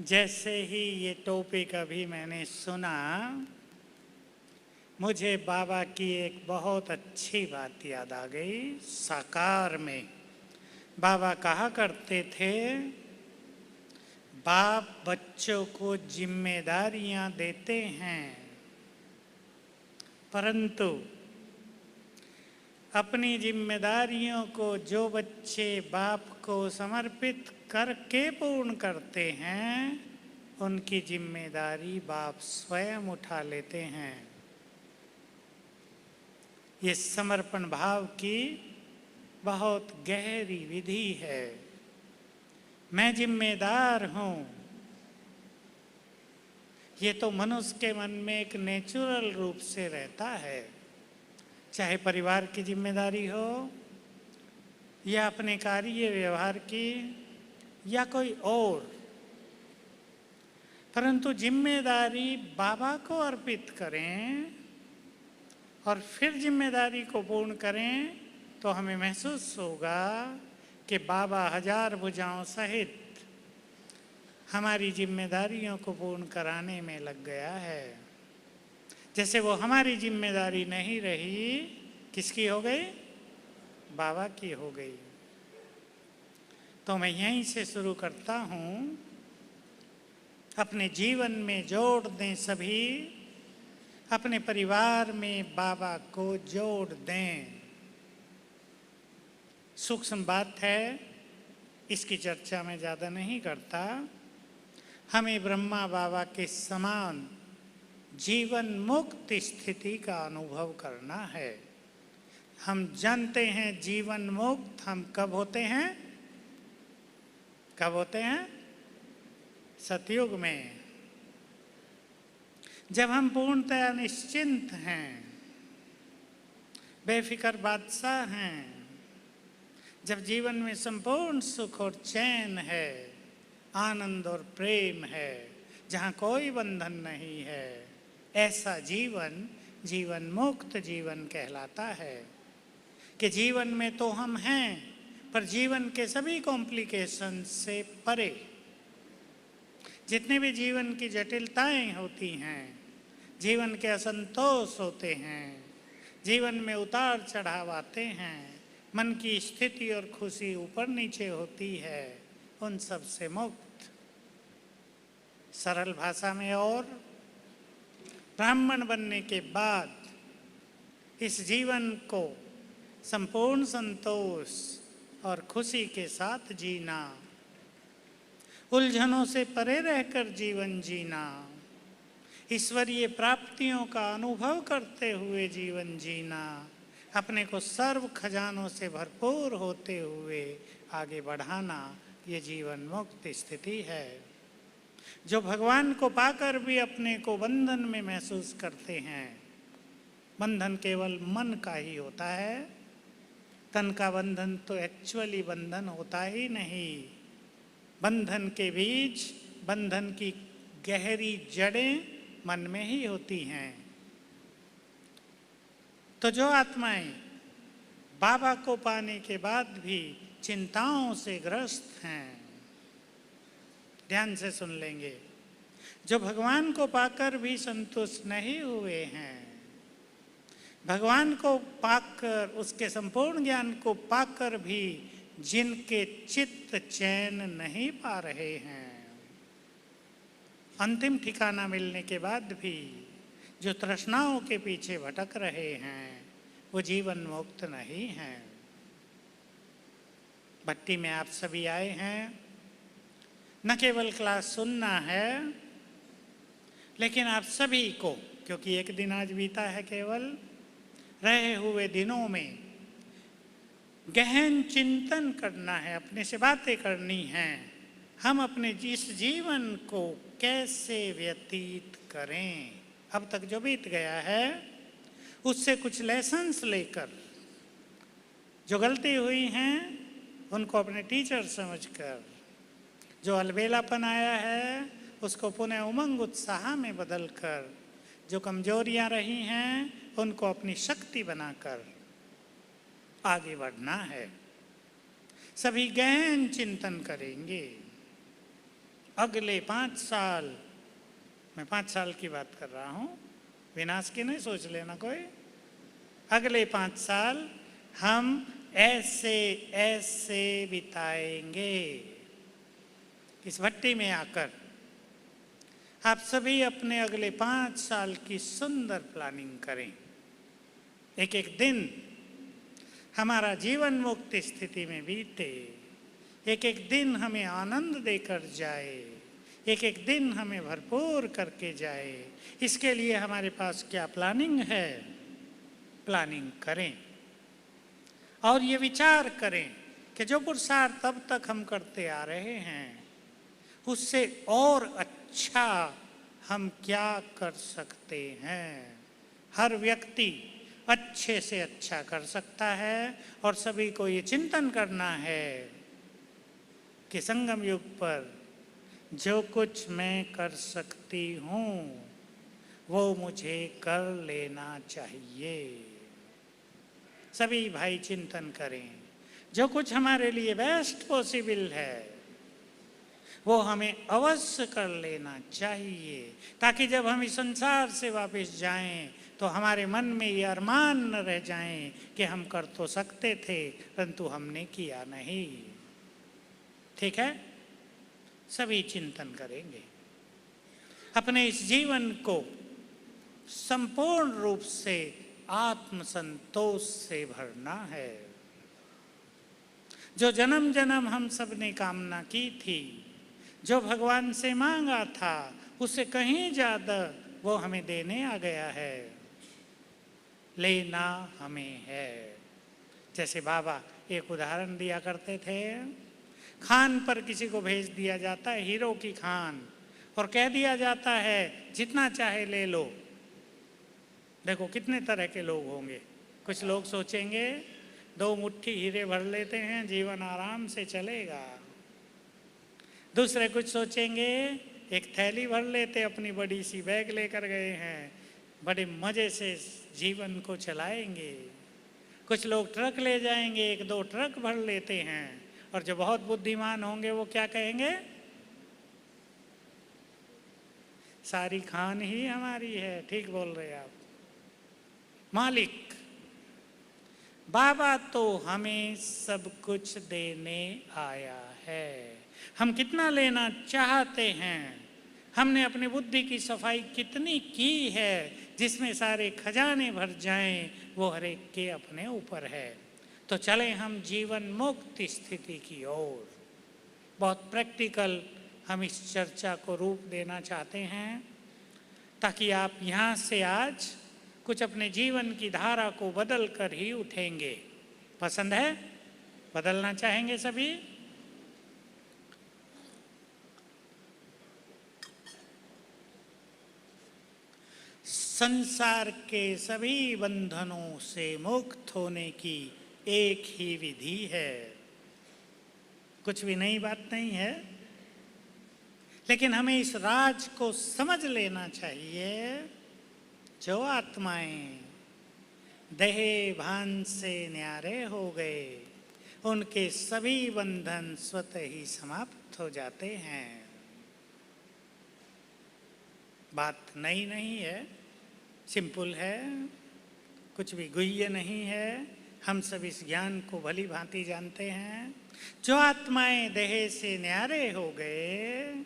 जैसे ही ये टॉपिक अभी मैंने सुना, मुझे बाबा की एक बहुत अच्छी बात याद आ गई। साकार में बाबा कहा करते थे, बाप बच्चों को जिम्मेदारियां देते हैं, परंतु अपनी जिम्मेदारियों को जो बच्चे बाप को समर्पित करके पूर्ण करते हैं, उनकी जिम्मेदारी बाप स्वयं उठा लेते हैं। ये समर्पण भाव की बहुत गहरी विधि है। मैं जिम्मेदार हूँ, ये तो मनुष्य के मन में एक नेचुरल रूप से रहता है, चाहे परिवार की जिम्मेदारी हो या अपने कार्य व्यवहार की या कोई और। परंतु जिम्मेदारी बाबा को अर्पित करें और फिर जिम्मेदारी को पूर्ण करें तो हमें महसूस होगा कि बाबा हजार भुजाओं सहित हमारी जिम्मेदारियों को पूर्ण कराने में लग गया है। जैसे वो हमारी जिम्मेदारी नहीं रही, किसकी हो गई? बाबा की हो गई। तो मैं यहीं से शुरू करता हूँ। अपने जीवन में जोड़ दें सभी, अपने परिवार में बाबा को जोड़ दें। सूक्ष्म बात है, इसकी चर्चा मैं ज़्यादा नहीं करता। हमें ब्रह्मा बाबा के समान जीवन मुक्त स्थिति का अनुभव करना है। हम जानते हैं जीवन मुक्त हम कब होते हैं? कब होते हैं? सतयुग में, जब हम पूर्णतया निश्चिंत हैं, बेफिक्र बादशाह हैं, जब जीवन में संपूर्ण सुख और चैन है, आनंद और प्रेम है, जहाँ कोई बंधन नहीं है, ऐसा जीवन जीवन मुक्त जीवन कहलाता है। कि जीवन में तो हम हैं, पर जीवन के सभी कॉम्प्लिकेशन से परे। जितने भी जीवन की जटिलताएं होती हैं, जीवन के असंतोष होते हैं, जीवन में उतार चढ़ाव आते हैं, मन की स्थिति और खुशी ऊपर नीचे होती है, उन सब से मुक्त। सरल भाषा में, और ब्राह्मण बनने के बाद इस जीवन को संपूर्ण संतोष और खुशी के साथ जीना, उलझनों से परे रहकर जीवन जीना, ईश्वरीय प्राप्तियों का अनुभव करते हुए जीवन जीना, अपने को सर्व खजानों से भरपूर होते हुए आगे बढ़ाना, ये जीवन मुक्त स्थिति है। जो भगवान को पाकर भी अपने को बंधन में महसूस करते हैं, बंधन केवल मन का ही होता है, तन का बंधन तो एक्चुअली बंधन होता ही नहीं। बंधन के बीज, बंधन की गहरी जड़ें मन में ही होती हैं। तो जो आत्माएं बाबा को पाने के बाद भी चिंताओं से ग्रस्त हैं, ध्यान से सुन लेंगे। जो भगवान को पाकर भी संतुष्ट नहीं हुए हैं, भगवान को पाकर, उसके संपूर्ण ज्ञान को पाकर भी जिनके चित्त चैन नहीं पा रहे हैं, अंतिम ठिकाना मिलने के बाद भी जो तृष्णाओं के पीछे भटक रहे हैं, वो जीवन मुक्त नहीं हैं। भट्टी में आप सभी आए हैं, न केवल क्लास सुनना है, लेकिन आप सभी को, क्योंकि एक दिन आज बीता है, केवल रहे हुए दिनों में गहन चिंतन करना है, अपने से बातें करनी हैं। हम अपने इस जीवन को कैसे व्यतीत करें? अब तक जो बीत गया है, उससे कुछ लेसन्स लेकर, जो गलती हुई हैं उनको अपने टीचर समझकर, जो अलबेलापन आया है उसको पुनः उमंग उत्साह में बदलकर, जो कमजोरियां रही हैं उनको अपनी शक्ति बनाकर आगे बढ़ना है। सभी गहन चिंतन करेंगे। अगले 5 साल, मैं 5 साल की बात कर रहा हूँ, विनाश की नहीं सोच लेना कोई, अगले 5 साल हम ऐसे ऐसे बिताएंगे। इस भट्टी में आकर आप सभी अपने अगले 5 साल की सुंदर प्लानिंग करें। एक एक दिन हमारा जीवन मुक्त स्थिति में बीते, एक एक दिन हमें आनंद देकर जाए, एक एक दिन हमें भरपूर करके जाए। इसके लिए हमारे पास क्या प्लानिंग है, प्लानिंग करें और ये विचार करें कि जो पुरुषार्थ अब तक हम करते आ रहे हैं उससे और अच्छा हम क्या कर सकते हैं। हर व्यक्ति अच्छे से अच्छा कर सकता है और सभी को ये चिंतन करना है कि संगम युग पर जो कुछ मैं कर सकती हूँ वो मुझे कर लेना चाहिए। सभी भाई चिंतन करें, जो कुछ हमारे लिए बेस्ट पॉसिबल है वो हमें अवश्य कर लेना चाहिए, ताकि जब हम इस संसार से वापस जाएं तो हमारे मन में ये अरमान न रह जाएं कि हम कर तो सकते थे परंतु हमने किया नहीं। ठीक है, सभी चिंतन करेंगे। अपने इस जीवन को संपूर्ण रूप से आत्मसंतोष से भरना है। जो जन्म जन्म हम सब ने कामना की थी, जो भगवान से मांगा था, उससे कहीं ज़्यादा वो हमें देने आ गया है। लेना हमें है। जैसे बाबा एक उदाहरण दिया करते थे, खान पर किसी को भेज दिया जाता है, हीरो की खान, और कह दिया जाता है जितना चाहे ले लो। देखो कितने तरह के लोग होंगे। कुछ लोग सोचेंगे 2 मुट्ठी हीरे भर लेते हैं, जीवन आराम से चलेगा। दूसरे कुछ सोचेंगे एक थैली भर लेते, अपनी बड़ी सी बैग लेकर गए हैं, बड़े मज़े से जीवन को चलाएंगे। कुछ लोग ट्रक ले जाएंगे, 1-2 ट्रक भर लेते हैं, और जो बहुत बुद्धिमान होंगे वो क्या कहेंगे, सारी खान ही हमारी है। ठीक बोल रहे आप। मालिक बाबा तो हमें सब कुछ देने आया है। हम कितना लेना चाहते हैं, हमने अपनी बुद्धि की सफाई कितनी की है जिसमें सारे खजाने भर जाएं, वो हर एक के अपने ऊपर है। तो चलें हम जीवन मुक्त स्थिति की ओर। बहुत प्रैक्टिकल हम इस चर्चा को रूप देना चाहते हैं, ताकि आप यहाँ से आज कुछ अपने जीवन की धारा को बदल कर ही उठेंगे। पसंद है? बदलना चाहेंगे सभी? संसार के सभी बंधनों से मुक्त होने की एक ही विधि है। कुछ भी नई बात नहीं है, लेकिन हमें इस राज को समझ लेना चाहिए। जो आत्माएं देह भान से न्यारे हो गए, उनके सभी बंधन स्वतः ही समाप्त हो जाते हैं। बात नई नहीं है, सिंपल है, कुछ भी गुह्य नहीं है। हम सब इस ज्ञान को भली भांति जानते हैं। जो आत्माएं देह से न्यारे हो गए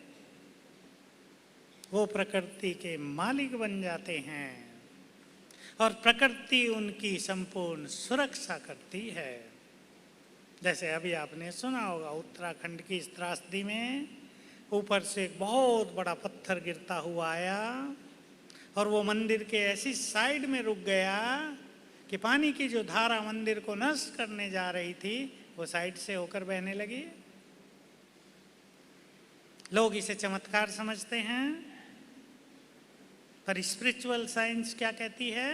वो प्रकृति के मालिक बन जाते हैं और प्रकृति उनकी संपूर्ण सुरक्षा करती है। जैसे अभी आपने सुना होगा, उत्तराखंड की इस त्रासदी में ऊपर से एक बहुत बड़ा पत्थर गिरता हुआ आया और वो मंदिर के ऐसी साइड में रुक गया कि पानी की जो धारा मंदिर को नष्ट करने जा रही थी वो साइड से होकर बहने लगी। लोग इसे चमत्कार समझते हैं, पर स्पिरिचुअल साइंस क्या कहती है?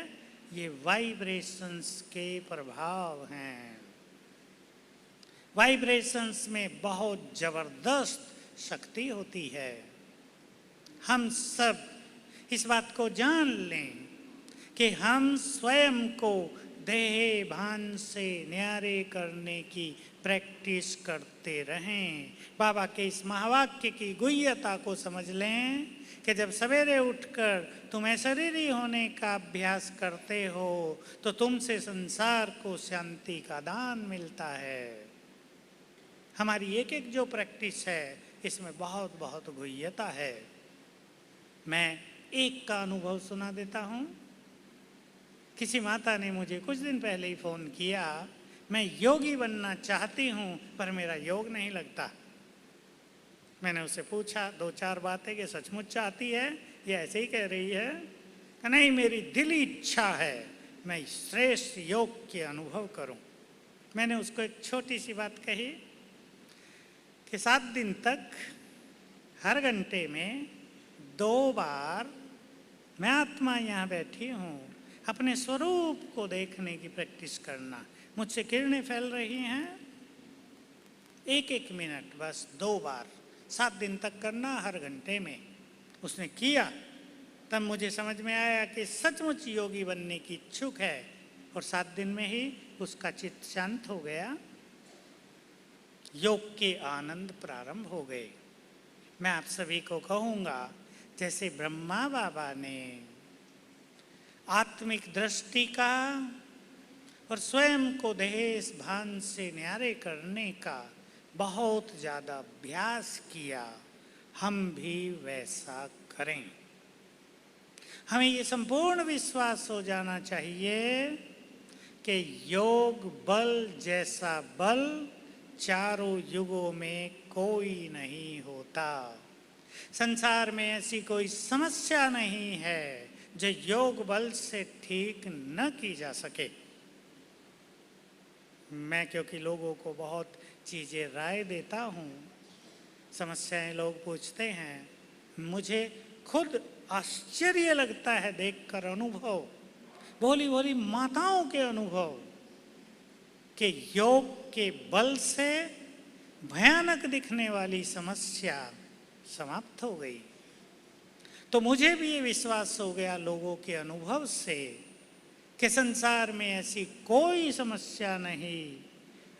ये वाइब्रेशंस के प्रभाव हैं। वाइब्रेशंस में बहुत जबरदस्त शक्ति होती है। हम सब इस बात को जान लें कि हम स्वयं को देह भान से न्यारे करने की प्रैक्टिस करते रहें। बाबा के इस महावाक्य की गुह्यता को समझ लें कि जब सवेरे उठकर तुम अशरीरी होने का अभ्यास करते हो तो तुमसे संसार को शांति का दान मिलता है। हमारी एक एक जो प्रैक्टिस है इसमें बहुत बहुत गुह्यता है। मैं एक का अनुभव सुना देता हूँ। किसी माता ने मुझे कुछ दिन पहले ही फ़ोन किया, मैं योगी बनना चाहती हूँ पर मेरा योग नहीं लगता। मैंने उससे पूछा दो चार बातें कि सचमुच चाहती है या ऐसे ही कह रही है? कि नहीं, मेरी दिली इच्छा है मैं श्रेष्ठ योग के अनुभव करूं। मैंने उसको एक छोटी सी बात कही कि 7 दिन तक हर घंटे में 2 बार मैं आत्मा यहाँ बैठी हूँ अपने स्वरूप को देखने की प्रैक्टिस करना। मुझसे किरणें फैल रही हैं, 1-1 मिनट बस 2 बार 7 दिन तक करना हर घंटे में। उसने किया, तब मुझे समझ में आया कि सचमुच योगी बनने की इच्छुक है और 7 दिन में ही उसका चित्त शांत हो गया, योग के आनंद प्रारंभ हो गए। मैं आप सभी को कहूँगा, जैसे ब्रह्मा बाबा ने आत्मिक दृष्टि का और स्वयं को देश भान से न्यारे करने का बहुत ज़्यादा अभ्यास किया, हम भी वैसा करें। हमें ये संपूर्ण विश्वास हो जाना चाहिए कि योग बल जैसा बल चारों युगों में कोई नहीं होता। संसार में ऐसी कोई समस्या नहीं है जो योग बल से ठीक न की जा सके। मैं क्योंकि लोगों को बहुत चीज़ें राय देता हूँ, समस्याएं लोग पूछते हैं, मुझे खुद आश्चर्य लगता है देखकर अनुभव, भोली भोली माताओं के अनुभव कि योग के बल से भयानक दिखने वाली समस्या समाप्त हो गई। तो मुझे भी ये विश्वास हो गया लोगों के अनुभव से कि संसार में ऐसी कोई समस्या नहीं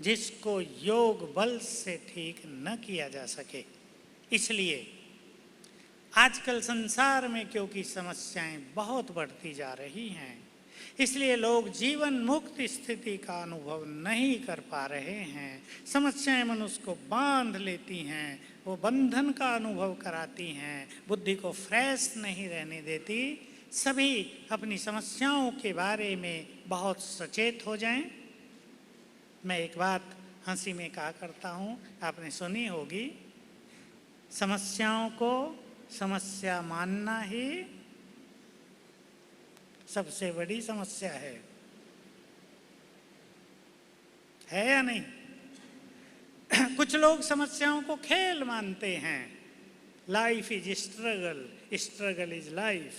जिसको योग बल से ठीक न किया जा सके। इसलिए आजकल संसार में क्योंकि समस्याएं बहुत बढ़ती जा रही हैं, इसलिए लोग जीवन मुक्त स्थिति का अनुभव नहीं कर पा रहे हैं। समस्याएं मनुष्य को बांध लेती हैं, वो बंधन का अनुभव कराती हैं, बुद्धि को फ्रेश नहीं रहने देती। सभी अपनी समस्याओं के बारे में बहुत सचेत हो जाएं। मैं एक बात हंसी में कहा करता हूँ, आपने सुनी होगी, समस्याओं को समस्या मानना ही सबसे बड़ी समस्या है या नहीं? कुछ लोग समस्याओं को खेल मानते हैं। Life is struggle, struggle is life.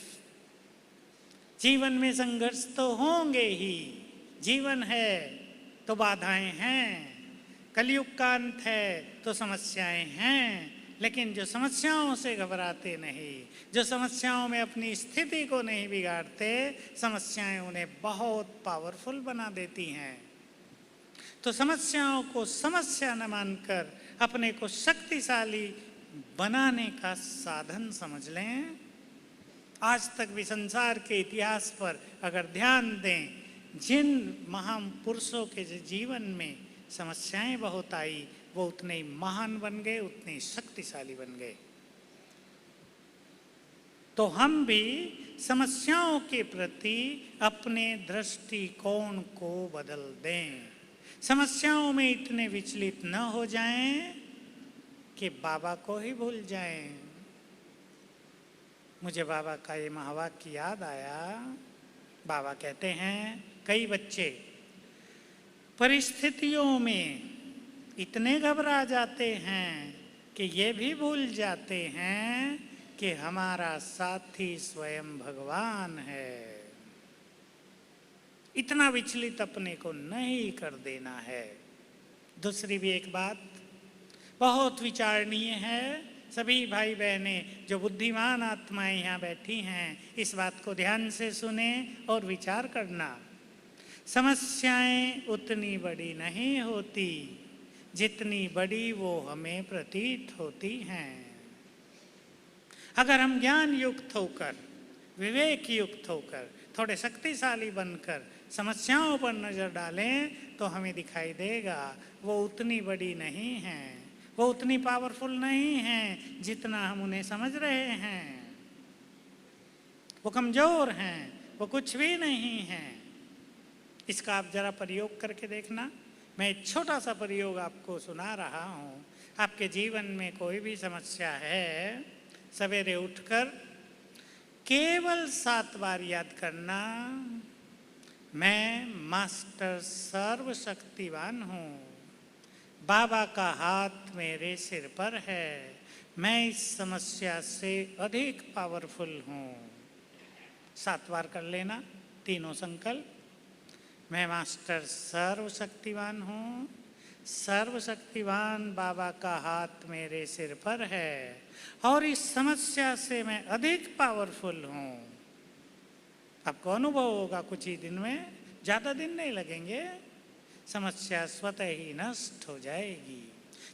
जीवन में संघर्ष तो होंगे ही, जीवन है तो बाधाएं हैं, कलयुग का अंत है तो समस्याएं हैं। लेकिन जो समस्याओं से घबराते नहीं, जो समस्याओं में अपनी स्थिति को नहीं बिगाड़ते, समस्याएं उन्हें बहुत पावरफुल बना देती हैं। तो समस्याओं को समस्या न मानकर अपने को शक्तिशाली बनाने का साधन समझ लें। आज तक भी संसार के इतिहास पर अगर ध्यान दें, जिन महापुरुषों के जीवन में समस्याएं बहुत आई, वो उतने ही महान बन गए, उतने ही शक्तिशाली बन गए। तो हम भी समस्याओं के प्रति अपने दृष्टिकोण को बदल दें। समस्याओं में इतने विचलित न हो जाएं कि बाबा को ही भूल जाएं। मुझे बाबा का ये महावाक्य याद आया। बाबा कहते हैं, कई बच्चे परिस्थितियों में इतने घबरा जाते हैं कि ये भी भूल जाते हैं कि हमारा साथी स्वयं भगवान है। इतना विचलित अपने को नहीं कर देना है। दूसरी भी एक बात बहुत विचारणीय है। सभी भाई बहनें जो बुद्धिमान आत्माएं यहाँ बैठी हैं, इस बात को ध्यान से सुने और विचार करना। समस्याएं उतनी बड़ी नहीं होती जितनी बड़ी वो हमें प्रतीत होती हैं। अगर हम ज्ञान युक्त होकर, विवेक युक्त होकर, थोड़े शक्तिशाली बनकर समस्याओं पर नजर डालें तो हमें दिखाई देगा वो उतनी बड़ी नहीं है, वो उतनी पावरफुल नहीं है जितना हम उन्हें समझ रहे हैं। वो कमजोर हैं, वो कुछ भी नहीं हैं। इसका आप जरा प्रयोग करके देखना। मैं एक छोटा सा प्रयोग आपको सुना रहा हूँ। आपके जीवन में कोई भी समस्या है, सवेरे उठकर केवल 7 बार याद करना, मैं मास्टर सर्वशक्तिवान हूँ, बाबा का हाथ मेरे सिर पर है, मैं इस समस्या से अधिक पावरफुल हूँ। 7 बार कर लेना तीनों संकल्प। मैं मास्टर सर्वशक्तिवान हूँ, सर्वशक्तिवान बाबा का हाथ मेरे सिर पर है और इस समस्या से मैं अधिक पावरफुल हूँ। आपको अनुभव होगा कुछ ही दिन में, ज़्यादा दिन नहीं लगेंगे, समस्या स्वतः ही नष्ट हो जाएगी,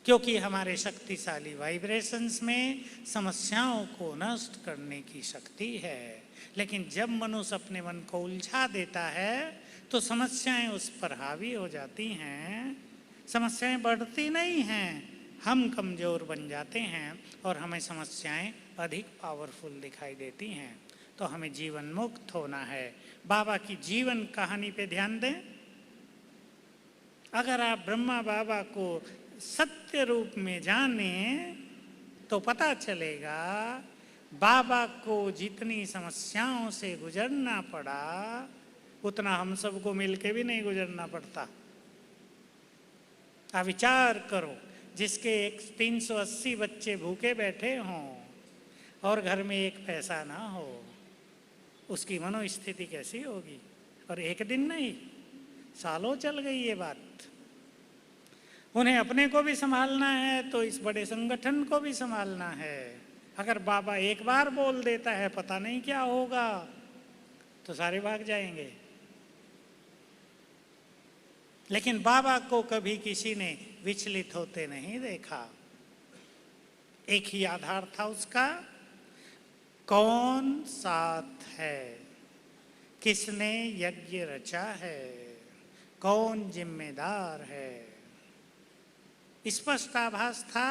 क्योंकि हमारे शक्तिशाली वाइब्रेशंस में समस्याओं को नष्ट करने की शक्ति है। लेकिन जब मनुष्य अपने मन को उलझा देता है तो समस्याएं उस पर हावी हो जाती हैं, समस्याएं बढ़ती नहीं हैं, हम कमज़ोर बन जाते हैं और हमें समस्याएं अधिक पावरफुल दिखाई देती हैं। तो हमें जीवन मुक्त होना है। बाबा की जीवन कहानी पे ध्यान दें। अगर आप ब्रह्मा बाबा को सत्य रूप में जाने तो पता चलेगा बाबा को जितनी समस्याओं से गुजरना पड़ा उतना हम सबको मिलके भी नहीं गुजरना पड़ता। आप विचार करो, जिसके 380 बच्चे भूखे बैठे हों और घर में एक पैसा ना हो, उसकी मनोस्थिति कैसी होगी। और एक दिन नहीं, सालों चल गई ये बात। उन्हें अपने को भी संभालना है तो इस बड़े संगठन को भी संभालना है। अगर बाबा एक बार बोल देता है पता नहीं क्या होगा, तो सारे भाग जाएंगे। लेकिन बाबा को कभी किसी ने विचलित होते नहीं देखा। एक ही आधार था उसका, कौन साथ है, किसने यज्ञ रचा है, कौन जिम्मेदार है। स्पष्ट आभास था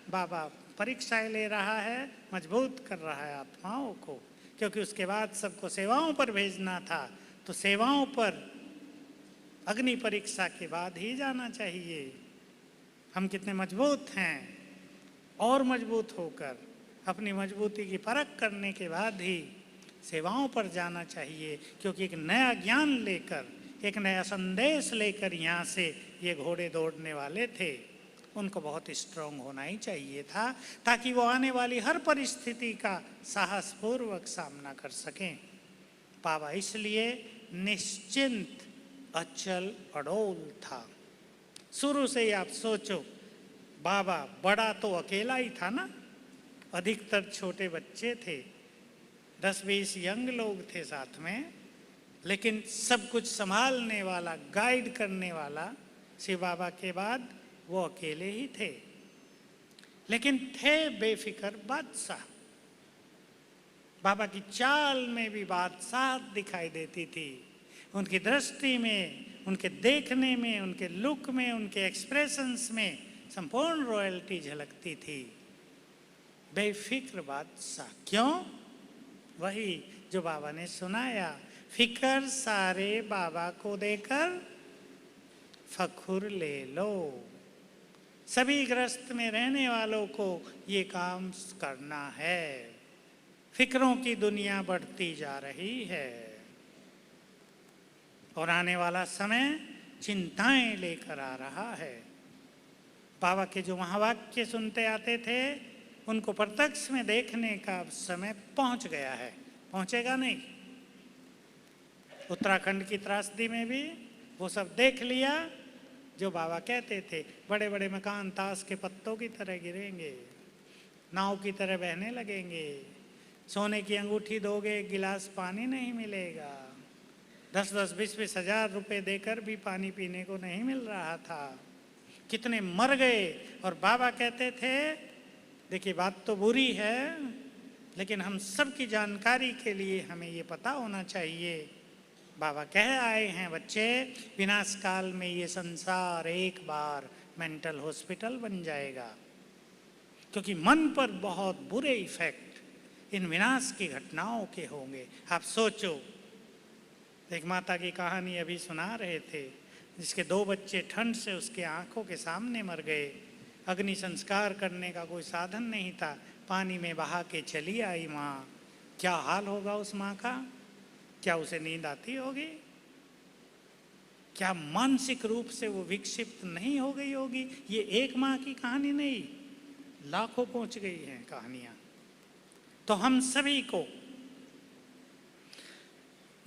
बाबा परीक्षाएं ले रहा है, मजबूत कर रहा है आत्माओं को, क्योंकि उसके बाद सबको सेवाओं पर भेजना था। तो सेवाओं पर अग्नि परीक्षा के बाद ही जाना चाहिए। हम कितने मजबूत हैं और मजबूत होकर अपनी मजबूती की परख करने के बाद ही सेवाओं पर जाना चाहिए, क्योंकि एक नया ज्ञान लेकर, एक नया संदेश लेकर यहाँ से ये घोड़े दौड़ने वाले थे। उनको बहुत स्ट्रांग होना ही चाहिए था ताकि वो आने वाली हर परिस्थिति का साहसपूर्वक सामना कर सकें। बाबा इसलिए निश्चिंत, अचल, अडोल था। शुरू से ही आप सोचो, बाबा बड़ा तो अकेला ही था ना, अधिकतर छोटे बच्चे थे, 10-20 यंग लोग थे साथ में, लेकिन सब कुछ संभालने वाला, गाइड करने वाला शिव बाबा के बाद वो अकेले ही थे। लेकिन थे बेफिक्र बादशाह। बाबा की चाल में भी बादशाह दिखाई देती थी, उनकी दृष्टि में, उनके देखने में, उनके लुक में, उनके एक्सप्रेशंस में संपूर्ण रॉयल्टी झलकती थी। बेफिक्र बादशाह। क्यों? वही जो बाबा ने सुनाया, फिकर सारे बाबा को देकर फखुर ले लो। सभी ग्रस्त में रहने वालों को ये काम करना है। फिक्रों की दुनिया बढ़ती जा रही है और आने वाला समय चिंताएं लेकर आ रहा है। बाबा के जो महावाक्य सुनते आते थे, उनको प्रत्यक्ष में देखने का समय पहुंच गया है। पहुंचेगा नहीं? उत्तराखंड की त्रासदी में भी वो सब देख लिया जो बाबा कहते थे। बड़े बड़े मकान ताश के पत्तों की तरह गिरेंगे, नाव की तरह बहने लगेंगे, सोने की अंगूठी दोगे एक गिलास पानी नहीं मिलेगा, 10-10, 20-20 हजार रुपए देकर भी पानी पीने को नहीं मिल रहा था। कितने मर गए। और बाबा कहते थे, देखिए बात तो बुरी है, लेकिन हम सब की जानकारी के लिए हमें ये पता होना चाहिए। बाबा कह आए हैं, बच्चे विनाश काल में ये संसार एक बार मेंटल हॉस्पिटल बन जाएगा, क्योंकि मन पर बहुत बुरे इफेक्ट इन विनाश की घटनाओं के होंगे। आप सोचो, एक माता की कहानी अभी सुना रहे थे, जिसके 2 बच्चे ठंड से उसके आंखों के सामने मर गए। अग्नि संस्कार करने का कोई साधन नहीं था, पानी में बहा के चली आई माँ। क्या हाल होगा उस माँ का? क्या उसे नींद आती होगी? क्या मानसिक रूप से वो विक्षिप्त नहीं हो गई होगी? ये एक माँ की कहानी नहीं, लाखों पहुंच गई हैं कहानियां। तो हम सभी को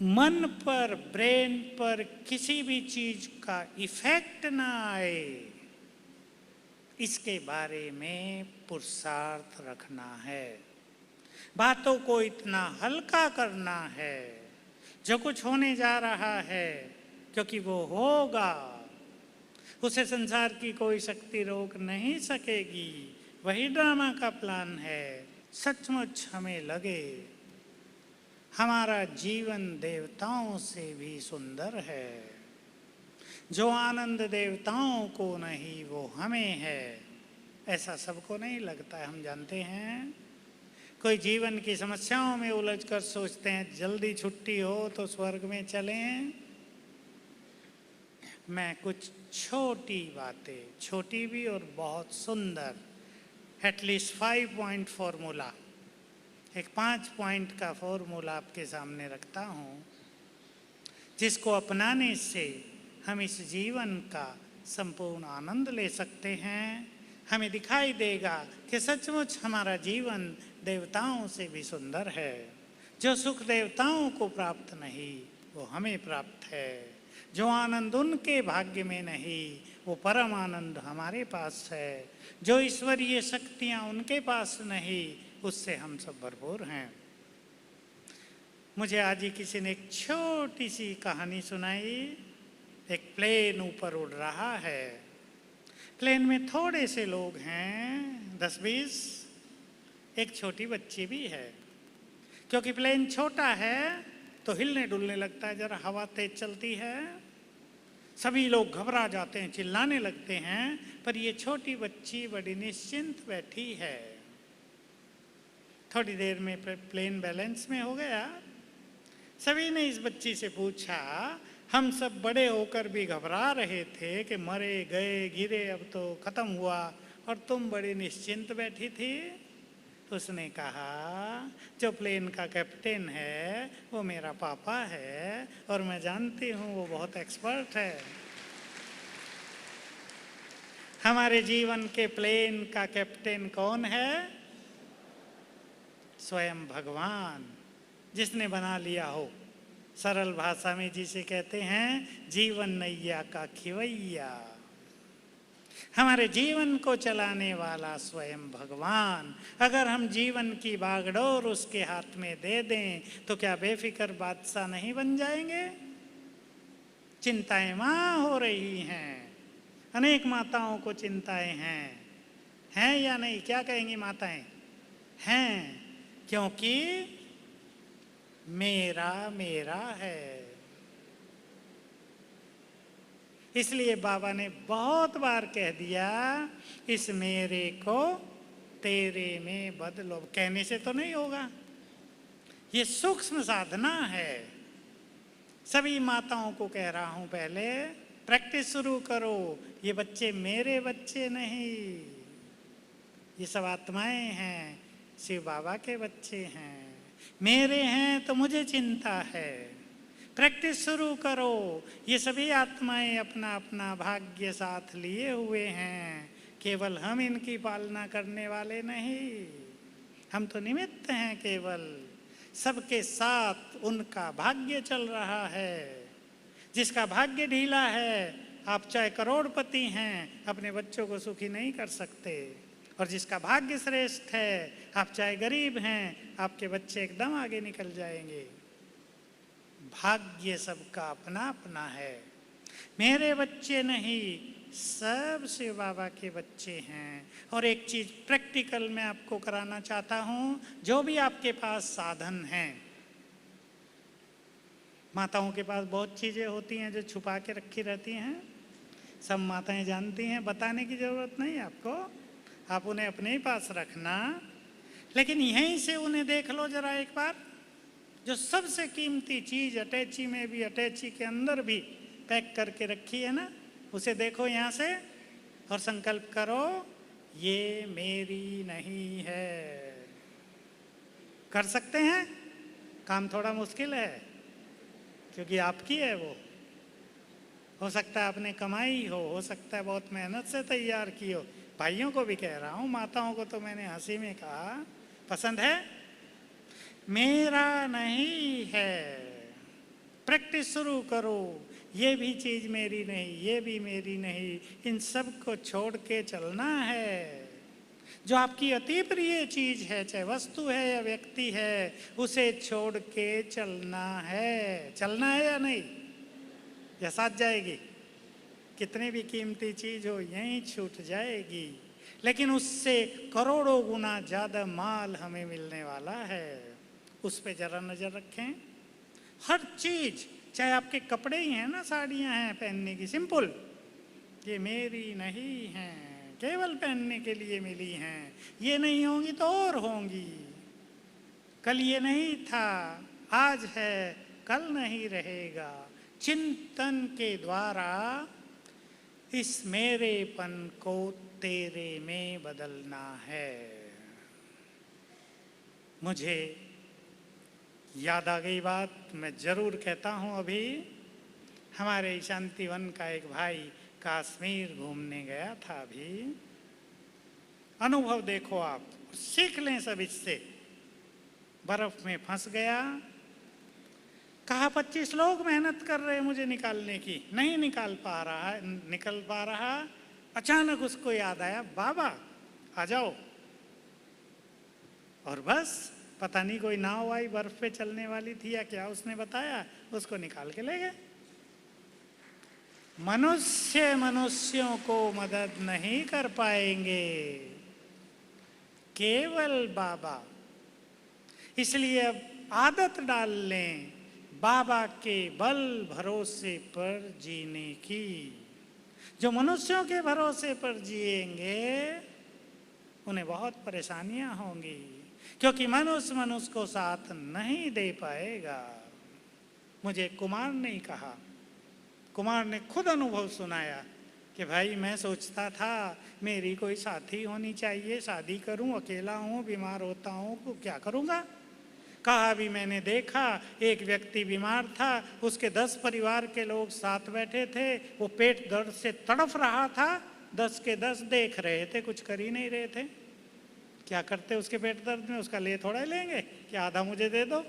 मन पर, ब्रेन पर किसी भी चीज का इफेक्ट ना आए, इसके बारे में पुरुषार्थ रखना है। बातों को इतना हल्का करना है, जो कुछ होने जा रहा है, क्योंकि वो होगा, उसे संसार की कोई शक्ति रोक नहीं सकेगी। वही ड्रामा का प्लान है। सचमुच हमें लगे हमारा जीवन देवताओं से भी सुंदर है। जो आनंद देवताओं को नहीं वो हमें है, ऐसा सबको नहीं लगता है। हम जानते हैं, कोई जीवन की समस्याओं में उलझकर सोचते हैं जल्दी छुट्टी हो तो स्वर्ग में चलें। मैं कुछ छोटी बातें, छोटी भी और बहुत सुंदर, एटलीस्ट 5 पॉइंट फॉर्मूला, एक 5 पॉइंट का फॉर्मूला आपके सामने रखता हूँ, जिसको अपनाने से हम इस जीवन का संपूर्ण आनंद ले सकते हैं। हमें दिखाई देगा कि सचमुच हमारा जीवन देवताओं से भी सुंदर है। जो सुख देवताओं को प्राप्त नहीं वो हमें प्राप्त है। जो आनंद उनके भाग्य में नहीं वो परम आनंद हमारे पास है। जो ईश्वरीय शक्तियाँ उनके पास नहीं उससे हम सब भरपूर हैं। मुझे आज ही किसी ने एक छोटी सी कहानी सुनाई। एक प्लेन ऊपर उड़ रहा है, प्लेन में थोड़े से लोग हैं, 10-20, एक छोटी बच्ची भी है। क्योंकि प्लेन छोटा है तो हिलने डुलने लगता है, जरा हवा तेज चलती है, सभी लोग घबरा जाते हैं, चिल्लाने लगते हैं, पर ये छोटी बच्ची बड़ी निश्चिंत बैठी है। थोड़ी देर में प्लेन बैलेंस में हो गया। सभी ने इस बच्ची से पूछा, हम सब बड़े होकर भी घबरा रहे थे कि मरे गए गिरे, अब तो खत्म हुआ, और तुम बड़ी निश्चिंत बैठी थी। उसने कहा, जो प्लेन का कैप्टन है वो मेरा पापा है, और मैं जानती हूँ वो बहुत एक्सपर्ट है। हमारे जीवन के प्लेन का कैप्टन कौन है? स्वयं भगवान, जिसने बना लिया हो। सरल भाषा में जिसे कहते हैं जीवन नैया का खिवैया। हमारे जीवन को चलाने वाला स्वयं भगवान। अगर हम जीवन की बागडोर उसके हाथ में दे दें तो क्या बेफिक्र बादशाह नहीं बन जाएंगे? चिंताएं माँ हो रही हैं, अनेक माताओं को चिंताएं हैं या नहीं? क्या कहेंगी माताएं? हैं, क्योंकि मेरा मेरा है। इसलिए बाबा ने बहुत बार कह दिया, इस मेरे को तेरे में बदलो। कहने से तो नहीं होगा, ये सूक्ष्म साधना है। सभी माताओं को कह रहा हूं, पहले प्रैक्टिस शुरू करो। ये बच्चे मेरे बच्चे नहीं, ये सब आत्माएं हैं, शिव बाबा के बच्चे हैं। मेरे हैं तो मुझे चिंता है। प्रैक्टिस शुरू करो। ये सभी आत्माएं अपना अपना भाग्य साथ लिए हुए हैं, केवल हम इनकी पालना करने वाले नहीं। हम तो निमित्त हैं केवल। सबके साथ उनका भाग्य चल रहा है। जिसका भाग्य ढीला है, आप चाहे करोड़पति हैं, अपने बच्चों को सुखी नहीं कर सकते। और जिसका भाग्य श्रेष्ठ है, आप चाहे गरीब हैं, आपके बच्चे एकदम आगे निकल जाएंगे। भाग्य सबका अपना अपना है। मेरे बच्चे नहीं, सब शिव बाबा के बच्चे हैं। और एक चीज प्रैक्टिकल मैं आपको कराना चाहता हूं, जो भी आपके पास साधन हैं, माताओं के पास बहुत चीजें होती हैं जो छुपा के रखी रहती हैं, सब माताएं जानती हैं, बताने की जरूरत नहीं आपको, आप उन्हें अपने ही पास रखना। लेकिन यहीं से उन्हें देख लो जरा एक बार, जो सबसे कीमती चीज अटैची में भी, अटैची के अंदर भी पैक करके रखी है ना, उसे देखो यहाँ से और संकल्प करो, ये मेरी नहीं है। कर सकते हैं? काम थोड़ा मुश्किल है क्योंकि आपकी है वो। हो सकता है आपने कमाई हो सकता है बहुत मेहनत से तैयार की हो। भाइयों को भी कह रहा हूँ, माताओं को तो मैंने हंसी में कहा, पसंद है? मेरा नहीं है। प्रैक्टिस शुरू करो, ये भी चीज मेरी नहीं, ये भी मेरी नहीं, इन सब को छोड़ के चलना है। जो आपकी अति प्रिय चीज है, चाहे वस्तु है या व्यक्ति है, उसे छोड़ के चलना है। चलना है या नहीं? या साथ जाएगी? कितनी भी कीमती चीज हो यहीं छूट जाएगी, लेकिन उससे करोड़ों गुना ज्यादा माल हमें मिलने वाला है। उस पे जरा नजर रखें। हर चीज, चाहे आपके कपड़े ही हैं ना, साड़ियां हैं पहनने की सिंपल, ये मेरी नहीं हैं, केवल पहनने के लिए मिली हैं। ये नहीं होंगी तो और होंगी। कल ये नहीं था, आज है, कल नहीं रहेगा। चिंतन के द्वारा इस मेरेपन को तेरे में बदलना है। मुझे याद आ गई बात, मैं जरूर कहता हूँ। अभी हमारे शांतिवन का एक भाई कश्मीर घूमने गया था। अभी अनुभव देखो आप, सीख लें सब इससे। बर्फ में फंस गया, कहा 25 लोग मेहनत कर रहे हैं मुझे निकालने की, नहीं निकल पा रहा। अचानक उसको याद आया, बाबा आ जाओ। और बस पता नहीं कोई नाव आई बर्फ पे चलने वाली थी या क्या, उसने बताया, उसको निकाल के ले गए। मनुष्य मनुष्यों को मदद नहीं कर पाएंगे, केवल बाबा। इसलिए अब आदत डाल लें बाबा के बल भरोसे पर जीने की। जो मनुष्यों के भरोसे पर जिएंगे उन्हें बहुत परेशानियां होंगी, क्योंकि मनुष्य को साथ नहीं दे पाएगा। मुझे कुमार ने कहा, कुमार ने खुद अनुभव सुनाया कि भाई मैं सोचता था मेरी कोई साथी होनी चाहिए, शादी करूं, अकेला हूं, बीमार होता हूं तो क्या करूंगा। कहा भी मैंने देखा, एक व्यक्ति बीमार था, उसके 10 परिवार के लोग साथ बैठे थे, वो पेट दर्द से तड़फ रहा था, 10 के 10 देख रहे थे, कुछ कर ही नहीं रहे थे। क्या करते उसके पेट दर्द में? उसका ले थोड़ा लेंगे कि आधा मुझे दे दो।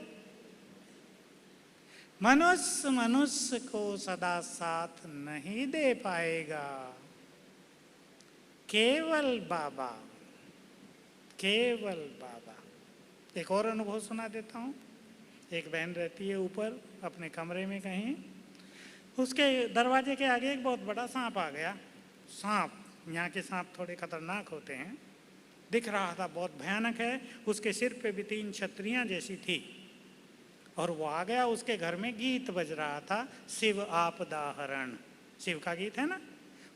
मनुष्य को सदा साथ नहीं दे पाएगा, केवल बाबा, केवल बाबा। एक और अनुभव सुना देता हूँ। एक बहन रहती है ऊपर अपने कमरे में कहीं, उसके दरवाजे के आगे एक बहुत बड़ा सांप आ गया। सांप, यहाँ के सांप थोड़े खतरनाक होते हैं, दिख रहा था, बहुत भयानक है। उसके सिर पे भी 3 छतरियाँ जैसी थी और वो आ गया। उसके घर में गीत बज रहा था, शिव आपदा हरण, शिव का गीत है ना,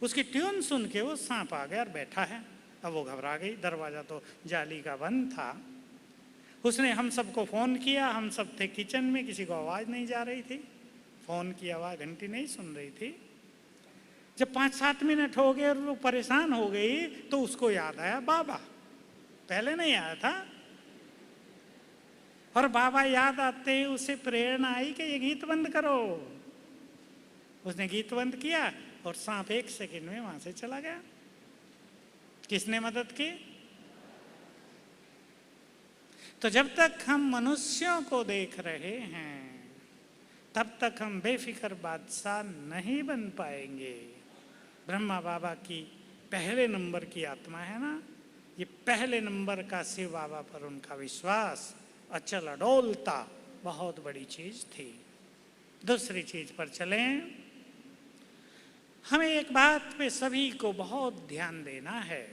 उसकी ट्यून सुन के वो सांप आ गया और बैठा है। अब वो घबरा गई, दरवाज़ा तो जाली का बंद था। उसने हम सबको फ़ोन किया, हम सब थे किचन में, किसी को आवाज़ नहीं जा रही थी, फ़ोन की आवाज़ घंटी नहीं सुन रही थी। जब 5-7 मिनट हो गए और वो परेशान हो गई तो उसको याद आया बाबा, पहले नहीं आया था। और बाबा याद आते ही उसे प्रेरणा आई कि ये गीत बंद करो। उसने गीत बंद किया और सांप 1 सेकंड में वहां से चला गया। किसने मदद की? तो जब तक हम मनुष्यों को देख रहे हैं तब तक हम बेफिक्र बादशाह नहीं बन पाएंगे। ब्रह्मा बाबा की पहले नंबर की आत्मा है ना, ये पहले नंबर का शिव बाबा पर उनका विश्वास अचल अडोलता बहुत बड़ी चीज थी। दूसरी चीज पर चलें। हमें एक बात पे सभी को बहुत ध्यान देना है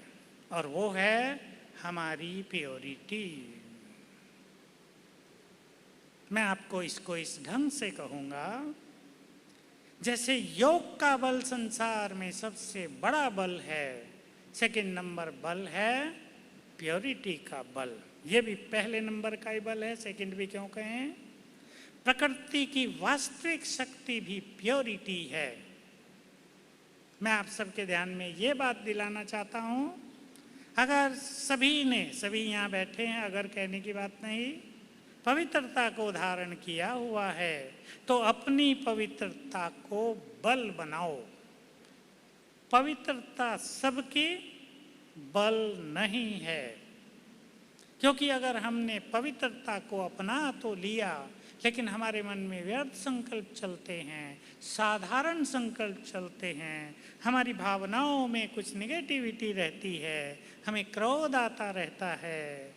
और वो है हमारी प्योरिटी। मैं आपको इसको इस ढंग से कहूँगा, जैसे योग का बल संसार में सबसे बड़ा बल है, सेकंड नंबर बल है प्योरिटी का बल। ये भी पहले नंबर का ही बल है, सेकंड भी क्यों कहें। प्रकृति की वास्तविक शक्ति भी प्योरिटी है। मैं आप सबके ध्यान में ये बात दिलाना चाहता हूँ, अगर सभी यहाँ बैठे हैं, अगर कहने की बात नहीं, पवित्रता को धारण किया हुआ है तो अपनी पवित्रता को बल बनाओ। पवित्रता सबकी बल नहीं है, क्योंकि अगर हमने पवित्रता को अपना तो लिया लेकिन हमारे मन में व्यर्थ संकल्प चलते हैं, साधारण संकल्प चलते हैं, हमारी भावनाओं में कुछ निगेटिविटी रहती है, हमें क्रोध आता रहता है,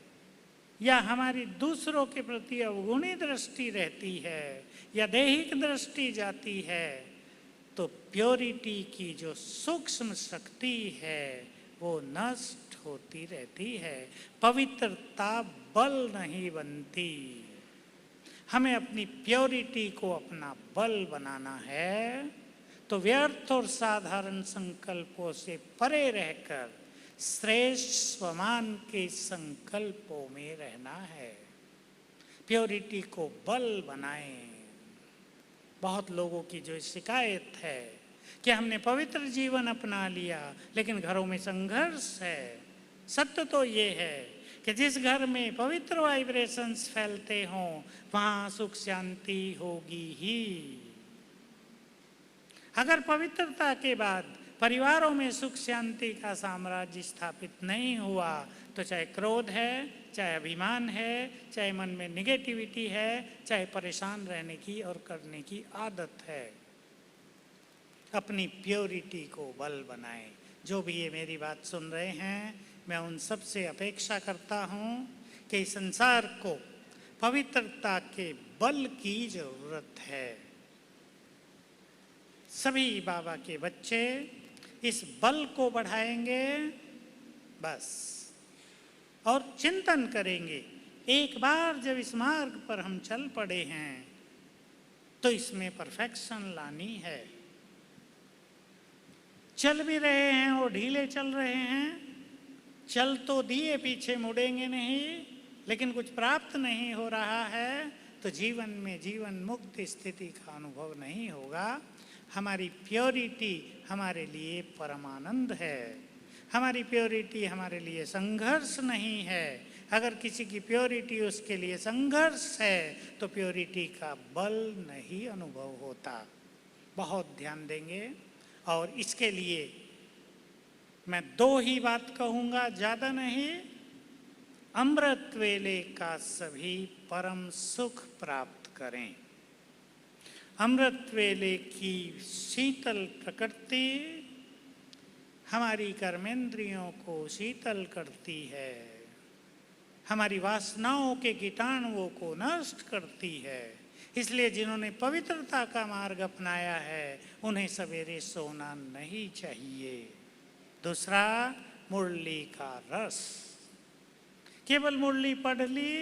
या हमारी दूसरों के प्रति अवगुणी दृष्टि रहती है, या दैहिक दृष्टि जाती है, तो प्योरिटी की जो सूक्ष्म शक्ति है वो नष्ट होती रहती है। पवित्रता बल नहीं बनती। हमें अपनी प्योरिटी को अपना बल बनाना है तो व्यर्थ और साधारण संकल्पों से परे रहकर श्रेष्ठ स्वमान के संकल्पों में रहना है। प्योरिटी को बल बनाएं। बहुत लोगों की जो शिकायत है कि हमने पवित्र जीवन अपना लिया लेकिन घरों में संघर्ष है। सत्य तो ये है कि जिस घर में पवित्र वाइब्रेशंस फैलते हों वहाँ सुख शांति होगी ही। अगर पवित्रता के बाद परिवारों में सुख शांति का साम्राज्य स्थापित नहीं हुआ तो चाहे क्रोध है, चाहे अभिमान है, चाहे मन में निगेटिविटी है, चाहे परेशान रहने की और करने की आदत है। अपनी प्योरिटी को बल बनाएं। जो भी ये मेरी बात सुन रहे हैं, मैं उन सब से अपेक्षा करता हूँ कि संसार को पवित्रता के बल की जरूरत है। सभी बाबा के बच्चे इस बल को बढ़ाएंगे बस, और चिंतन करेंगे। एक बार जब इस मार्ग पर हम चल पड़े हैं तो इसमें परफेक्शन लानी है। चल भी रहे हैं और ढीले चल रहे हैं, चल तो दिए, पीछे मुड़ेंगे नहीं, लेकिन कुछ प्राप्त नहीं हो रहा है तो जीवन में जीवन मुक्त स्थिति का अनुभव नहीं होगा। हमारी प्योरिटी हमारे लिए परमानंद है। हमारी प्योरिटी हमारे लिए संघर्ष नहीं है। अगर किसी की प्योरिटी उसके लिए संघर्ष है तो प्योरिटी का बल नहीं अनुभव होता। बहुत ध्यान देंगे। और इसके लिए मैं 2 ही बात कहूँगा, ज़्यादा नहीं। अमृत वेले का सभी परम सुख प्राप्त करें। अमृत वेले की शीतल प्रकृति हमारी कर्मेंद्रियों को शीतल करती है, हमारी वासनाओं के कीटाणुओं को नष्ट करती है। इसलिए जिन्होंने पवित्रता का मार्ग अपनाया है उन्हें सवेरे सोना नहीं चाहिए। दूसरा, मुरली का रस। केवल मुरली पढ़ ली,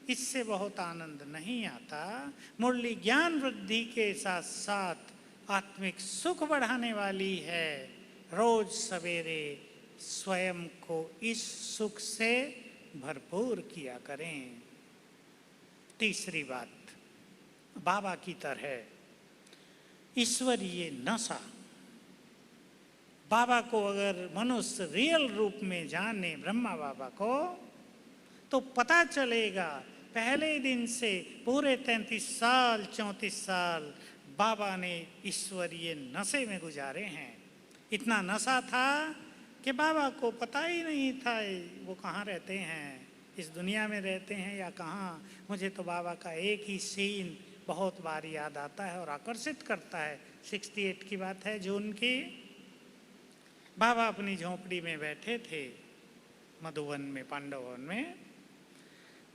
इससे बहुत आनंद नहीं आता। मुरली ज्ञान वृद्धि के साथ साथ आत्मिक सुख बढ़ाने वाली है। रोज सवेरे स्वयं को इस सुख से भरपूर किया करें। तीसरी बात, बाबा की तरह ईश्वरीय नशा। बाबा को अगर मनुष्य रियल रूप में जाने, ब्रह्मा बाबा को, तो पता चलेगा पहले दिन से पूरे 33 साल 34 साल बाबा ने ईश्वरीय नशे में गुजारे हैं। इतना नशा था कि बाबा को पता ही नहीं था वो कहाँ रहते हैं, इस दुनिया में रहते हैं या कहाँ। मुझे तो बाबा का एक ही सीन बहुत बार याद आता है और आकर्षित करता है। 68 की बात है, जून की। बाबा अपनी झोंपड़ी में बैठे थे मधुवन में, पांडवन में।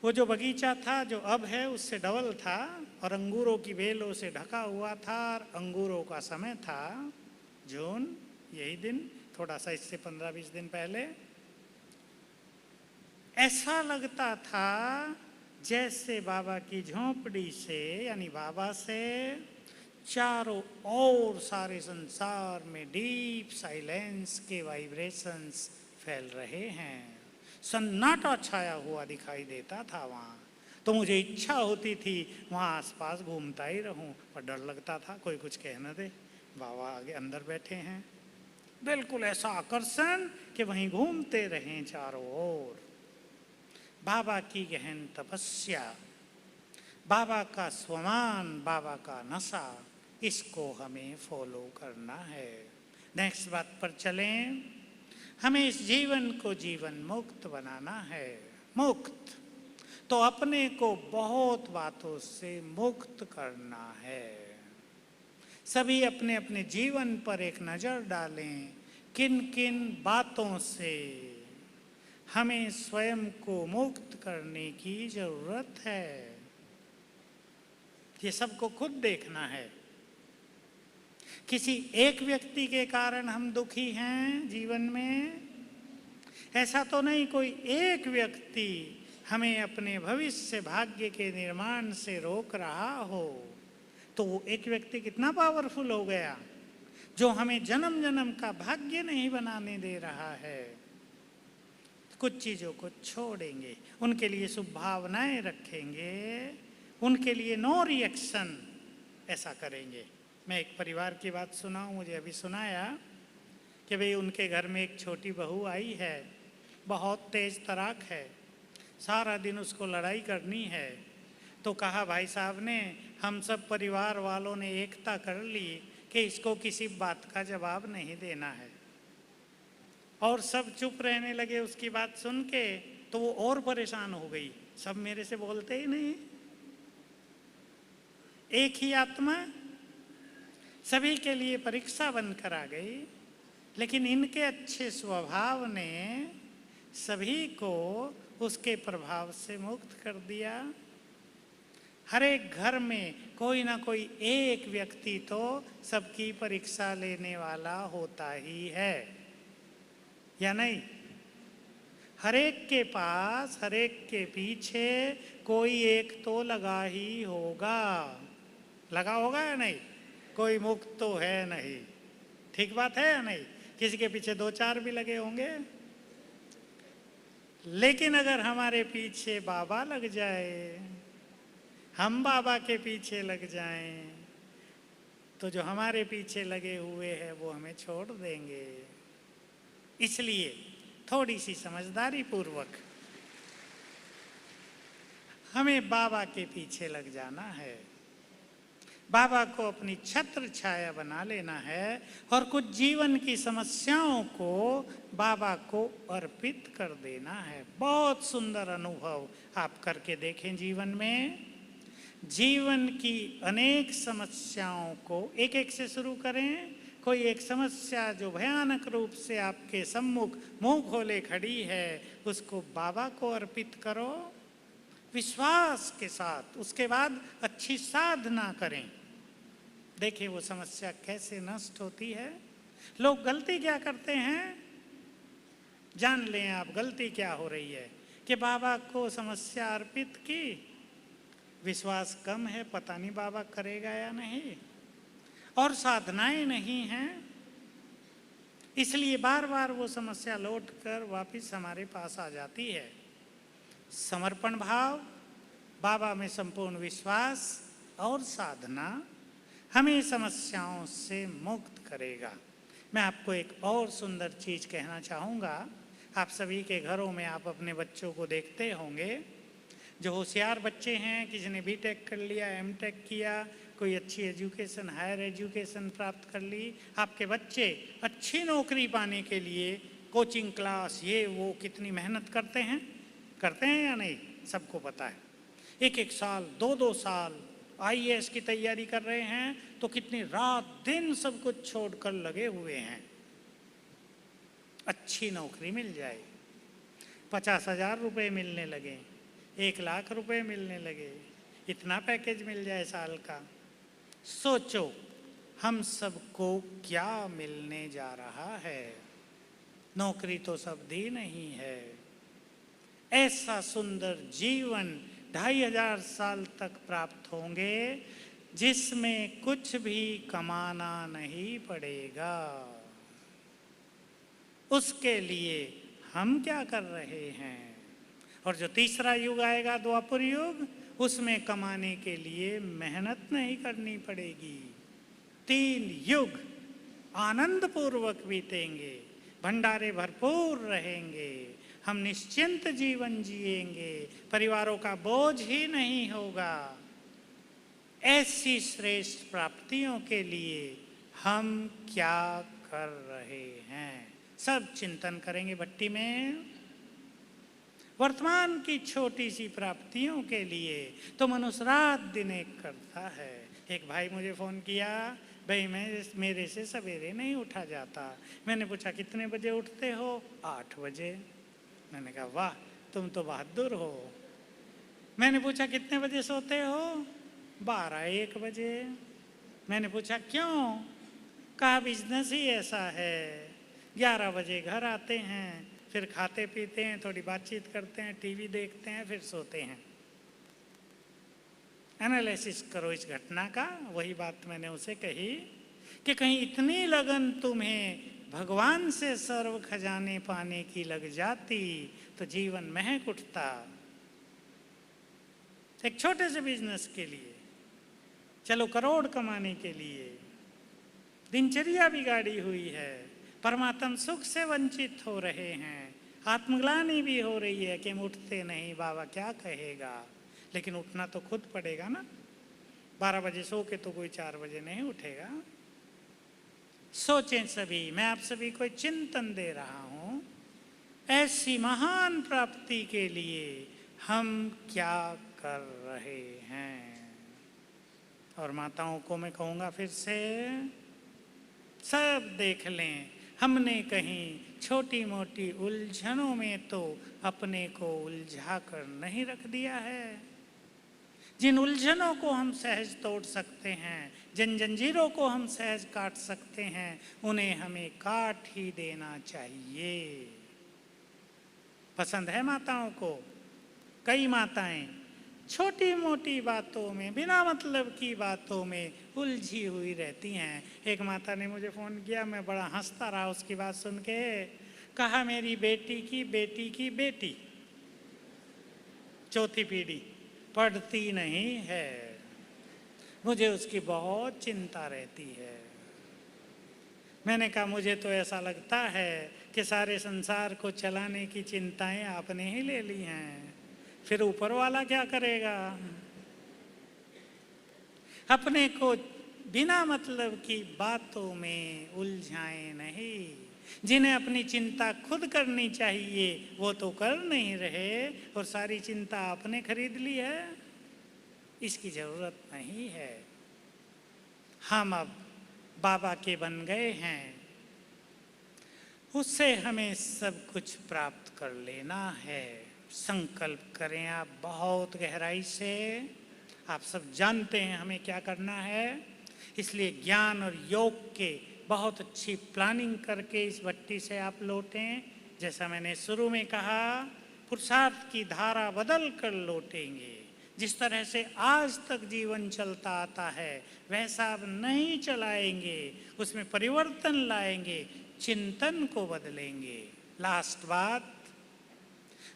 वो जो बगीचा था जो अब है उससे डबल था और अंगूरों की बेलों से ढका हुआ था और अंगूरों का समय था। जून, यही दिन, थोड़ा सा इससे 15-20 दिन पहले, ऐसा लगता था जैसे बाबा की झोंपड़ी से, यानी बाबा से चारों ओर सारे संसार में डीप साइलेंस के वाइब्रेशंस फैल रहे हैं। सन्नाटा छाया हुआ दिखाई देता था वहाँ। तो मुझे इच्छा होती थी वहाँ आसपास घूमता ही रहूं, पर डर लगता था कोई कुछ कह न दे, बाबा आगे अंदर बैठे हैं। बिल्कुल ऐसा आकर्षण कि वहीं घूमते रहें चारों ओर। बाबा की गहन तपस्या, बाबा का स्वमान, बाबा का नशा, इसको हमें फॉलो करना है। नेक्स्ट बात पर चलें। हमें इस जीवन को जीवन मुक्त बनाना है। मुक्त तो अपने को बहुत बातों से मुक्त करना है। सभी अपने अपने जीवन पर एक नज़र डालें, किन किन बातों से हमें स्वयं को मुक्त करने की जरूरत है। ये सबको खुद देखना है। किसी एक व्यक्ति के कारण हम दुखी हैं जीवन में, ऐसा तो नहीं। कोई एक व्यक्ति हमें अपने भविष्य भाग्य के निर्माण से रोक रहा हो, तो वो एक व्यक्ति कितना पावरफुल हो गया, जो हमें जन्म जन्म का भाग्य नहीं बनाने दे रहा है। कुछ चीज़ों को छोड़ेंगे, उनके लिए शुभ भावनाएं रखेंगे, उनके लिए नो रिएक्शन, ऐसा करेंगे। मैं एक परिवार की बात सुनाऊं, मुझे अभी सुनाया कि भाई उनके घर में एक छोटी बहू आई है, बहुत तेज तराक है, सारा दिन उसको लड़ाई करनी है। तो कहा भाई साहब ने, हम सब परिवार वालों ने एकता कर ली कि इसको किसी बात का जवाब नहीं देना है। और सब चुप रहने लगे उसकी बात सुन के। तो वो और परेशान हो गई, सब मेरे से बोलते ही नहीं, एक ही आत्मा सभी के लिए परीक्षा बनकर आ गई। लेकिन इनके अच्छे स्वभाव ने सभी को उसके प्रभाव से मुक्त कर दिया। हर एक घर में कोई ना कोई एक व्यक्ति तो सबकी परीक्षा लेने वाला होता ही है, या नहीं? हर एक के पास, हर एक के पीछे कोई एक तो लगा ही होगा। लगा होगा या नहीं? कोई मुक्त तो है नहीं। ठीक बात है या नहीं? किसी के पीछे 2-4 भी लगे होंगे। लेकिन अगर हमारे पीछे बाबा लग जाए, हम बाबा के पीछे लग जाएं, तो जो हमारे पीछे लगे हुए हैं वो हमें छोड़ देंगे। इसलिए थोड़ी सी समझदारी पूर्वक हमें बाबा के पीछे लग जाना है, बाबा को अपनी छत्र छाया बना लेना है और कुछ जीवन की समस्याओं को बाबा को अर्पित कर देना है। बहुत सुंदर अनुभव आप करके देखें जीवन में। जीवन की अनेक समस्याओं को एक एक से शुरू करें। कोई एक समस्या जो भयानक रूप से आपके सम्मुख मुंह खोले खड़ी है, उसको बाबा को अर्पित करो विश्वास के साथ। उसके बाद अच्छी साधना करें, देखिए वो समस्या कैसे नष्ट होती है। लोग गलती क्या करते हैं, जान लें आप गलती क्या हो रही है कि बाबा को समस्या अर्पित की, विश्वास कम है, पता नहीं बाबा करेगा या नहीं, और साधनाएं नहीं हैं, इसलिए बार बार वो समस्या लौट कर वापिस हमारे पास आ जाती है। समर्पण भाव, बाबा में संपूर्ण विश्वास और साधना हमें समस्याओं से मुक्त करेगा। मैं आपको एक और सुंदर चीज़ कहना चाहूँगा। आप सभी के घरों में आप अपने बच्चों को देखते होंगे, जो होशियार बच्चे हैं, किसी ने बीटेक कर लिया, एमटेक किया, कोई अच्छी एजुकेशन, हायर एजुकेशन प्राप्त कर ली। आपके बच्चे अच्छी नौकरी पाने के लिए कोचिंग क्लास ये वो कितनी मेहनत करते हैं या नहीं? सबको पता है। 1-1 साल, 2-2 साल आईएएस की तैयारी कर रहे हैं, तो कितनी रात दिन सब कुछ छोड़कर लगे हुए हैं। अच्छी नौकरी मिल जाए, 50,000 रुपये मिलने लगे, 1 लाख रुपए मिलने लगे, इतना पैकेज मिल जाए साल का। सोचो हम सबको क्या मिलने जा रहा है। नौकरी तो शब्द नहीं है। ऐसा सुंदर जीवन 2500 साल तक प्राप्त होंगे जिसमें कुछ भी कमाना नहीं पड़ेगा। उसके लिए हम क्या कर रहे हैं। और जो तीसरा युग आएगा द्वापर युग, उसमें कमाने के लिए मेहनत नहीं करनी पड़ेगी। 3 युग आनंद पूर्वक बीतेंगे, भंडारे भरपूर रहेंगे, हम निश्चिंत जीवन जिएंगे, परिवारों का बोझ ही नहीं होगा। ऐसी श्रेष्ठ प्राप्तियों के लिए हम क्या कर रहे हैं, सब चिंतन करेंगे भट्टी में। वर्तमान की छोटी सी प्राप्तियों के लिए तो मनुष्य रात दिन एक करता है। एक भाई मुझे फ़ोन किया, भाई मेरे से सवेरे नहीं उठा जाता। मैंने पूछा कितने बजे उठते हो? 8 बजे। मैंने कहा वाह, तुम तो बहादुर हो। मैंने पूछा कितने बजे सोते हो? 12-1 बजे। मैंने पूछा क्यों? कहा बिजनेस ही ऐसा है। 11 बजे घर आते हैं, फिर खाते पीते हैं, थोड़ी बातचीत करते हैं, टीवी देखते हैं, फिर सोते हैं। एनालिसिस करो इस घटना का। वही बात मैंने उसे कही कि कहीं इतनी लगन तुम्हें भगवान से सर्व खजाने पाने की लग जाती तो जीवन महक उठता। एक छोटे से बिजनेस के लिए, चलो करोड़ कमाने के लिए दिनचर्या बिगाड़ी हुई है, परमात्म सुख से वंचित हो रहे हैं, आत्मग्लानि भी हो रही है कि हम उठते नहीं, बाबा क्या कहेगा। लेकिन उठना तो खुद पड़ेगा ना। 12 बजे सो के तो कोई 4 बजे नहीं उठेगा। सोचें सभी, मैं आप सभी को चिंतन दे रहा हूं, ऐसी महान प्राप्ति के लिए हम क्या कर रहे हैं। और माताओं को मैं कहूँगा फिर से, सब देख लें, हमने कहीं छोटी मोटी उलझनों में तो अपने को उलझा कर नहीं रख दिया है। जिन उलझनों को हम सहज तोड़ सकते हैं, जिन जंजीरों को हम सहज काट सकते हैं, उन्हें हमें काट ही देना चाहिए। पसंद है माताओं को? कई माताएं छोटी मोटी बातों में, बिना मतलब की बातों में उलझी हुई रहती हैं। एक माता ने मुझे फ़ोन किया, मैं बड़ा हंसता रहा उसकी बात सुन के। कहा मेरी बेटी की बेटी की बेटी, चौथी पीढ़ी, पढ़ती नहीं है, मुझे उसकी बहुत चिंता रहती है। मैंने कहा मुझे तो ऐसा लगता है कि सारे संसार को चलाने की चिंताएं आपने ही ले ली हैं, फिर ऊपर वाला क्या करेगा। अपने को बिना मतलब की बातों में उलझाएं नहीं। जिन्हें अपनी चिंता खुद करनी चाहिए वो तो कर नहीं रहे और सारी चिंता आपने खरीद ली है। इसकी जरूरत नहीं है। हम अब बाबा के बन गए हैं, उससे हमें सब कुछ प्राप्त कर लेना है। संकल्प करें आप बहुत गहराई से। आप सब जानते हैं हमें क्या करना है, इसलिए ज्ञान और योग के बहुत अच्छी प्लानिंग करके इस भट्टी से आप लौटें। जैसा मैंने शुरू में कहा, पुरुषार्थ की धारा बदल कर लौटेंगे। जिस तरह से आज तक जीवन चलता आता है वैसा अब नहीं चलाएंगे, उसमें परिवर्तन लाएंगे, चिंतन को बदलेंगे। लास्ट बात,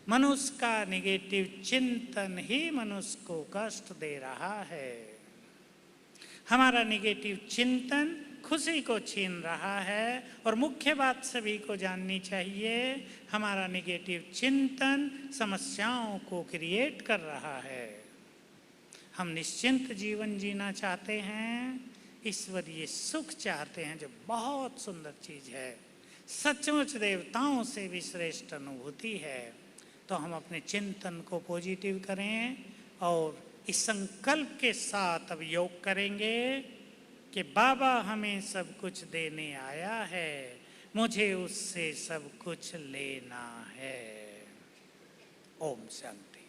मनुष्य का निगेटिव चिंतन ही मनुष्य को कष्ट दे रहा है। हमारा निगेटिव चिंतन खुशी को छीन रहा है। और मुख्य बात सभी को जाननी चाहिए, हमारा निगेटिव चिंतन समस्याओं को क्रिएट कर रहा है। हम निश्चिंत जीवन जीना चाहते हैं, ईश्वरीय सुख चाहते हैं, जो बहुत सुंदर चीज है, सचमुच देवताओं से भी श्रेष्ठ अनुभूति है। तो हम अपने चिंतन को पॉजिटिव करें और इस संकल्प के साथ अब योग करेंगे कि बाबा हमें सब कुछ देने आया है, मुझे उससे सब कुछ लेना है। ओम शांति।